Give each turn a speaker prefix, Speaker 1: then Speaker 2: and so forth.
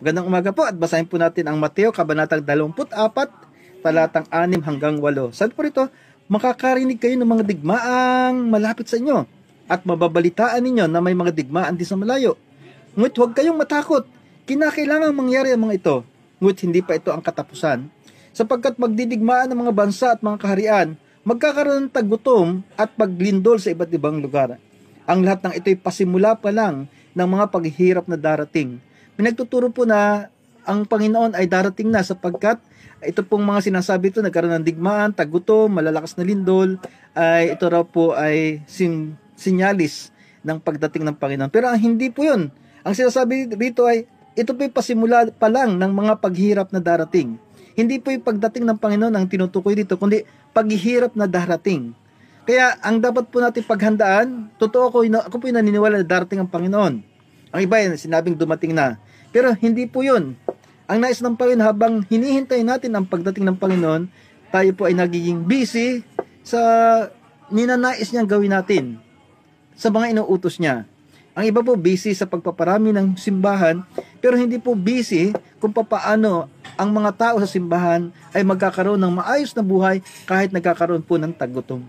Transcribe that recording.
Speaker 1: Magandang umaga po at basahin po natin ang Mateo Kabanatang 24, talatang 6 hanggang 8. Sabi po rito, makakarinig kayo ng mga digmaang malapit sa inyo at mababalitaan ninyo na may mga digmaan din sa malayo. Ngunit huwag kayong matakot, kinakailangang mangyari ang mga ito, ngunit hindi pa ito ang katapusan. Sapagkat magdidigmaan ng mga bansa at mga kaharian, magkakaroon ng taggutom at paglindol sa iba't ibang lugar. Ang lahat ng ito'y pasimula pa lang ng mga paghihirap na darating. Pinagtuturo po na ang Panginoon ay darating na sapagkat ito pong mga sinasabi ito, nagkaroon ng digmaan, taggutom, malalakas na lindol, ay ito raw po ay sinyalis ng pagdating ng Panginoon. Pero ang hindi po yun. Ang sinasabi dito ay ito po ay pasimula pa lang ng mga paghihirap na darating. Hindi po yung pagdating ng Panginoon ang tinutukoy dito, kundi paghihirap na darating. Kaya ang dapat po natin paghandaan, totoo ako po yung naniniwala na darating ang Panginoon. Ang iba yan, sinabing dumating na. Pero hindi po yun. Ang nais ng Panginoon, habang hinihintay natin ang pagdating ng Panginoon, tayo po ay nagiging busy sa ninanais niyang gawin natin, sa mga inuutos niya. Ang iba po busy sa pagpaparami ng simbahan, pero hindi po busy kung papaano ang mga tao sa simbahan ay magkakaroon ng maayos na buhay kahit nagkakaroon po ng taggutom.